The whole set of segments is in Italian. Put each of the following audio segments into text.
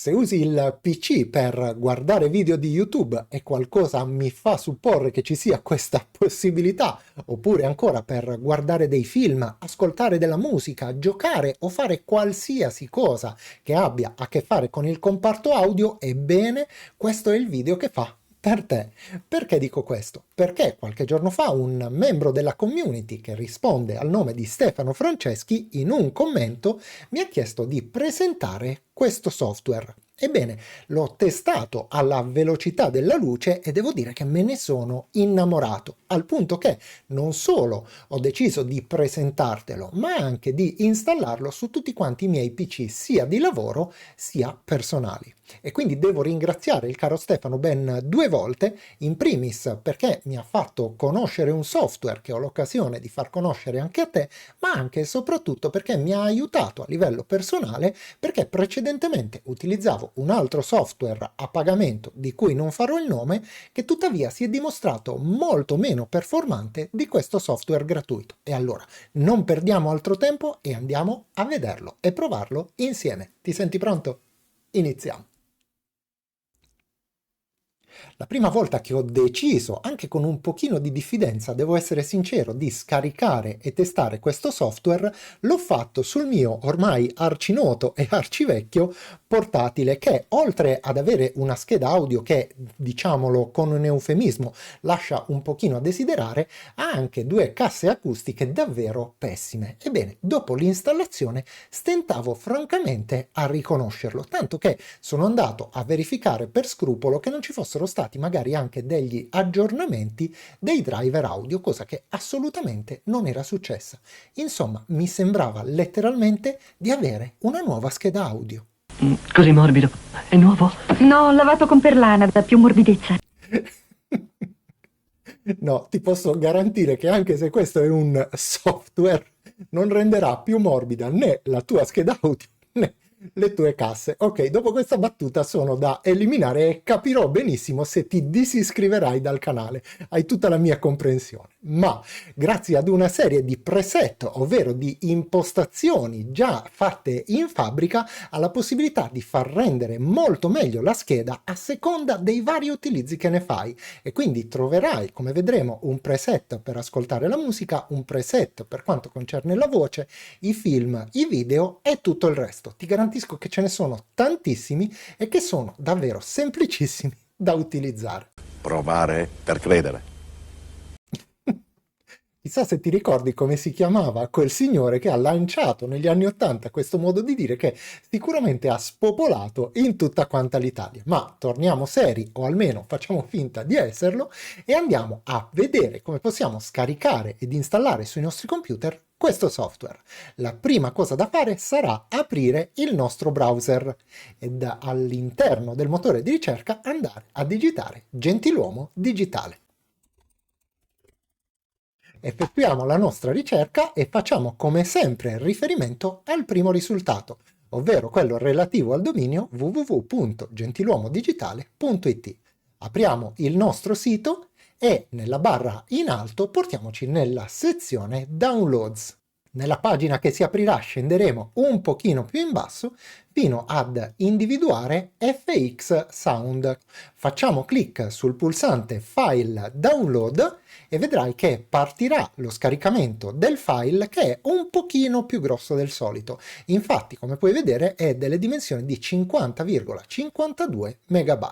Se usi il PC per guardare video di YouTube e qualcosa mi fa supporre che ci sia questa possibilità, oppure ancora per guardare dei film, ascoltare della musica, giocare o fare qualsiasi cosa che abbia a che fare con il comparto audio, ebbene, questo è il video che fa per te. Perché dico questo? Perché qualche giorno fa un membro della community che risponde al nome di Stefano Franceschi in un commento mi ha chiesto di presentare questo software. Ebbene, l'ho testato alla velocità della luce e devo dire che me ne sono innamorato, al punto che non solo ho deciso di presentartelo, ma anche di installarlo su tutti quanti i miei PC, sia di lavoro sia personali. E quindi devo ringraziare il caro Stefano ben 2 volte, in primis perché mi ha fatto conoscere un software che ho l'occasione di far conoscere anche a te, ma anche e soprattutto perché mi ha aiutato a livello personale, perché precedentemente utilizzavo un altro software a pagamento di cui non farò il nome, che tuttavia si è dimostrato molto meno performante di questo software gratuito. E allora non perdiamo altro tempo e andiamo a vederlo e provarlo insieme. Ti senti pronto? Iniziamo. La prima volta che ho deciso, anche con un pochino di diffidenza, devo essere sincero, di scaricare e testare questo software, l'ho fatto sul mio ormai arcinoto e arcivecchio portatile che, oltre ad avere una scheda audio che, diciamolo con un eufemismo, lascia un pochino a desiderare, ha anche 2 casse acustiche davvero pessime. Ebbene, dopo l'installazione stentavo francamente a riconoscerlo, tanto che sono andato a verificare per scrupolo che non ci fossero stati magari anche degli aggiornamenti dei driver audio, cosa che assolutamente non era successa. Insomma, mi sembrava letteralmente di avere una nuova scheda audio. Così morbido. È nuovo? No, lavato con perlana, da più morbidezza. No, ti posso garantire che anche se questo è un software, non renderà più morbida né la tua scheda audio né le tue casse. Ok, dopo questa battuta sono da eliminare e capirò benissimo se ti disiscriverai dal canale. Hai tutta la mia comprensione. Ma grazie ad una serie di preset, ovvero di impostazioni già fatte in fabbrica, ha la possibilità di far rendere molto meglio la scheda a seconda dei vari utilizzi che ne fai. E quindi troverai, come vedremo, un preset per ascoltare la musica, un preset per quanto concerne la voce, i film, i video e tutto il resto. Ti garantisco che ce ne sono tantissimi e che sono davvero semplicissimi da utilizzare. Provare per credere. Chissà se ti ricordi come si chiamava quel signore che ha lanciato negli anni '80 questo modo di dire che sicuramente ha spopolato in tutta quanta l'Italia. Ma torniamo seri, o almeno facciamo finta di esserlo, e andiamo a vedere come possiamo scaricare ed installare sui nostri computer questo software. La prima cosa da fare sarà aprire il nostro browser ed all'interno del motore di ricerca andare a digitare Gentiluomo Digitale. Effettuiamo la nostra ricerca e facciamo come sempre riferimento al primo risultato, ovvero quello relativo al dominio www.gentiluomodigitale.it. Apriamo il nostro sito e nella barra in alto portiamoci nella sezione Downloads. Nella pagina che si aprirà scenderemo un pochino più in basso fino ad individuare FX Sound. Facciamo clic sul pulsante File Download e vedrai che partirà lo scaricamento del file, che è un pochino più grosso del solito. Infatti, come puoi vedere, è delle dimensioni di 50,52 MB.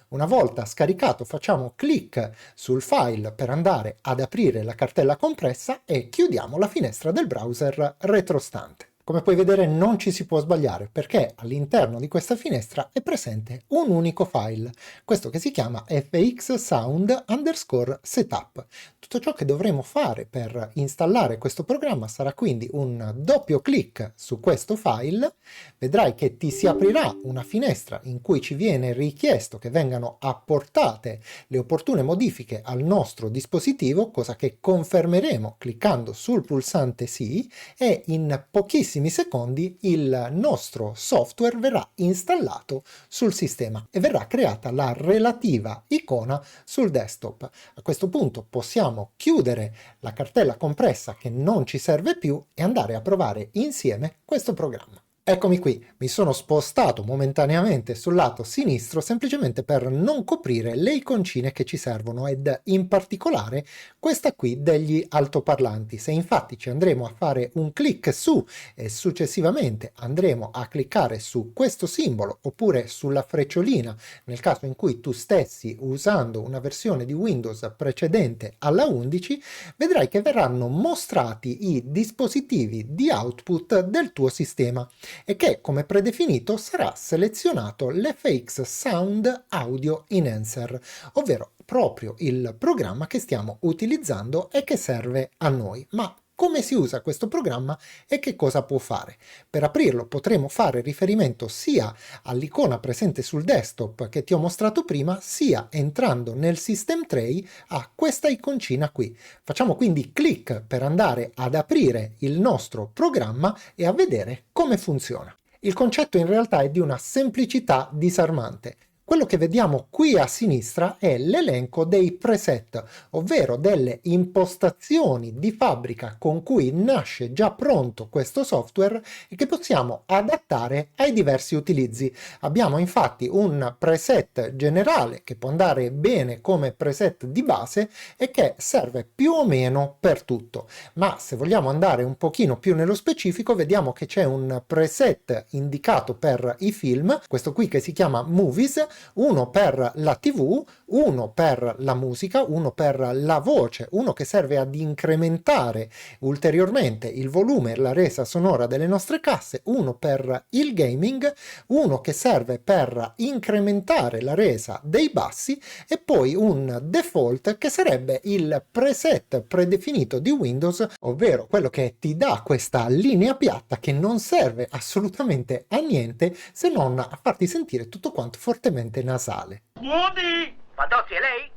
Una volta scaricato facciamo clic sul file per andare ad aprire la cartella compressa e chiudiamo la finestra del browser retrostante. Come puoi vedere non ci si può sbagliare perché all'interno di questa finestra è presente un unico file, questo che si chiama fxsound_setup. Tutto ciò che dovremo fare per installare questo programma sarà quindi un doppio clic su questo file. Vedrai che ti si aprirà una finestra in cui ci viene richiesto che vengano apportate le opportune modifiche al nostro dispositivo, cosa che confermeremo cliccando sul pulsante sì, e in pochissimi secondi il nostro software verrà installato sul sistema e verrà creata la relativa icona sul desktop. A questo punto possiamo chiudere la cartella compressa che non ci serve più e andare a provare insieme questo programma. Eccomi qui, mi sono spostato momentaneamente sul lato sinistro semplicemente per non coprire le iconcine che ci servono ed in particolare questa qui degli altoparlanti. Se infatti ci andremo a fare un clic su e successivamente andremo a cliccare su questo simbolo oppure sulla frecciolina nel caso in cui tu stessi usando una versione di Windows precedente alla 11, vedrai che verranno mostrati i dispositivi di output del tuo sistema e che come predefinito sarà selezionato l'FX Sound Audio Enhancer, ovvero proprio il programma che stiamo utilizzando e che serve a noi. Ma come si usa questo programma e che cosa può fare? Per aprirlo potremo fare riferimento sia all'icona presente sul desktop che ti ho mostrato prima, sia entrando nel System Tray a questa iconcina qui. Facciamo quindi clic per andare ad aprire il nostro programma e a vedere come funziona. Il concetto in realtà è di una semplicità disarmante. Quello che vediamo qui a sinistra è l'elenco dei preset, ovvero delle impostazioni di fabbrica con cui nasce già pronto questo software e che possiamo adattare ai diversi utilizzi. Abbiamo infatti un preset generale che può andare bene come preset di base e che serve più o meno per tutto. Ma se vogliamo andare un pochino più nello specifico, vediamo che c'è un preset indicato per i film, questo qui che si chiama Movies, uno per la TV, uno per la musica, uno per la voce, uno che serve ad incrementare ulteriormente il volume e la resa sonora delle nostre casse, uno per il gaming, uno che serve per incrementare la resa dei bassi e poi un default che sarebbe il preset predefinito di Windows, ovvero quello che ti dà questa linea piatta che non serve assolutamente a niente se non a farti sentire tutto quanto fortemente nasale. Buoni! Fantozzi, è lei?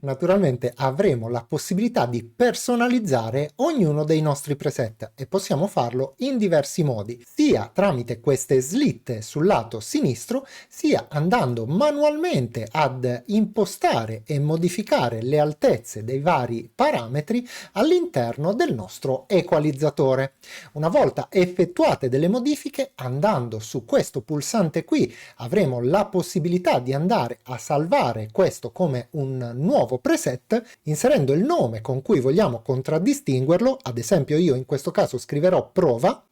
Naturalmente avremo la possibilità di personalizzare ognuno dei nostri preset e possiamo farlo in diversi modi, sia tramite queste slitte sul lato sinistro, sia andando manualmente ad impostare e modificare le altezze dei vari parametri all'interno del nostro equalizzatore. Una volta effettuate delle modifiche, andando su questo pulsante qui, avremo la possibilità di andare a salvare questo come un nuovo preset, inserendo il nome con cui vogliamo contraddistinguerlo, ad esempio io in questo caso scriverò prova,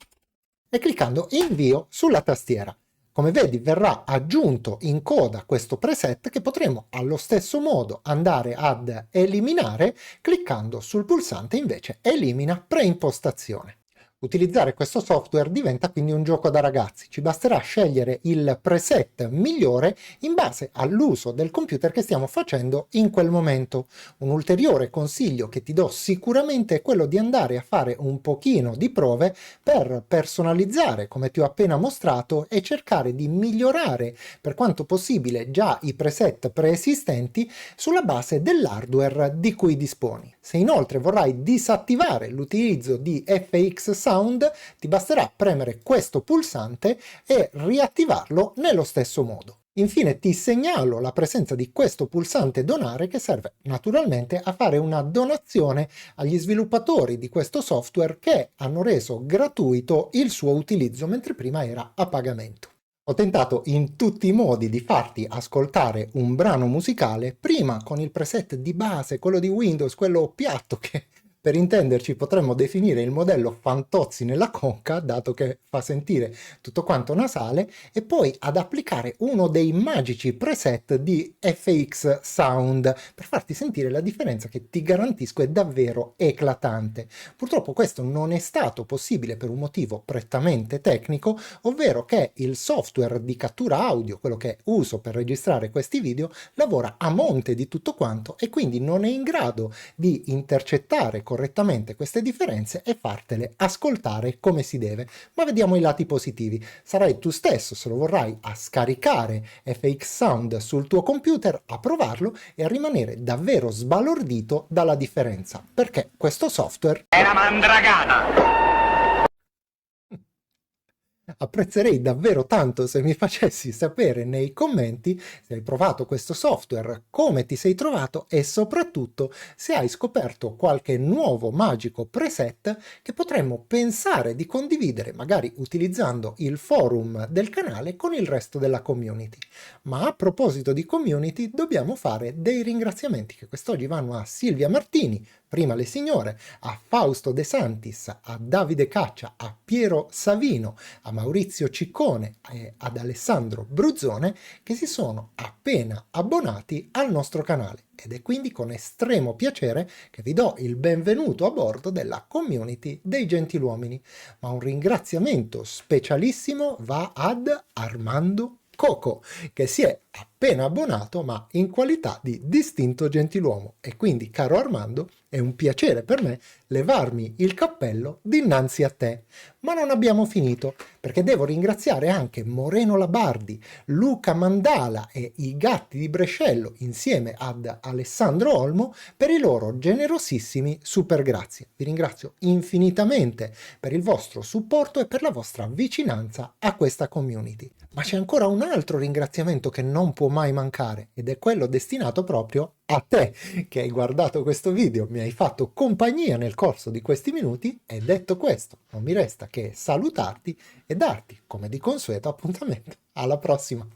e cliccando invio sulla tastiera. Come vedi verrà aggiunto in coda questo preset che potremo allo stesso modo andare ad eliminare cliccando sul pulsante invece elimina preimpostazione. Utilizzare questo software diventa quindi un gioco da ragazzi, ci basterà scegliere il preset migliore in base all'uso del computer che stiamo facendo in quel momento. Un ulteriore consiglio che ti do sicuramente è quello di andare a fare un pochino di prove per personalizzare come ti ho appena mostrato e cercare di migliorare per quanto possibile già i preset preesistenti sulla base dell'hardware di cui disponi. Se inoltre vorrai disattivare l'utilizzo di FX Sound, ti basterà premere questo pulsante e riattivarlo nello stesso modo. Infine ti segnalo la presenza di questo pulsante donare che serve naturalmente a fare una donazione agli sviluppatori di questo software che hanno reso gratuito il suo utilizzo mentre prima era a pagamento. Ho tentato in tutti i modi di farti ascoltare un brano musicale, prima con il preset di base, quello di Windows, quello piatto che per intenderci potremmo definire il modello Fantozzi nella conca, dato che fa sentire tutto quanto nasale, e poi ad applicare uno dei magici preset di FX Sound per farti sentire la differenza che ti garantisco è davvero eclatante. Purtroppo questo non è stato possibile per un motivo prettamente tecnico, ovvero che il software di cattura audio, quello che uso per registrare questi video, lavora a monte di tutto quanto e quindi non è in grado di intercettare correttamente queste differenze e fartele ascoltare come si deve. Ma vediamo i lati positivi. Sarai tu stesso, se lo vorrai, a scaricare FX Sound sul tuo computer, a provarlo e a rimanere davvero sbalordito dalla differenza, perché questo software È una mandragata! Apprezzerei davvero tanto se mi facessi sapere nei commenti se hai provato questo software, come ti sei trovato e soprattutto se hai scoperto qualche nuovo magico preset che potremmo pensare di condividere, magari utilizzando il forum del canale con il resto della community. Ma a proposito di community, dobbiamo fare dei ringraziamenti che quest'oggi vanno a Silvia Martini, prima le signore, a Fausto De Santis, a Davide Caccia, a Piero Savino, a Maurizio Ciccone e ad Alessandro Bruzzone, che si sono appena abbonati al nostro canale. Ed è quindi con estremo piacere che vi do il benvenuto a bordo della community dei gentiluomini. Ma un ringraziamento specialissimo va ad Armando Coco, che si è appena abbonato ma in qualità di distinto gentiluomo. E quindi, caro Armando, è un piacere per me levarmi il cappello dinanzi a te. Ma non abbiamo finito, perché devo ringraziare anche Moreno Labardi, Luca Mandala e i Gatti di Brescello insieme ad Alessandro Olmo per i loro generosissimi super grazie. Vi ringrazio infinitamente per il vostro supporto e per la vostra vicinanza a questa community. Ma c'è ancora un altro ringraziamento che non può mai mancare ed è quello destinato proprio a te che hai guardato questo video, mi hai fatto compagnia nel corso di questi minuti e detto questo non mi resta che salutarti e darti come di consueto appuntamento alla prossima.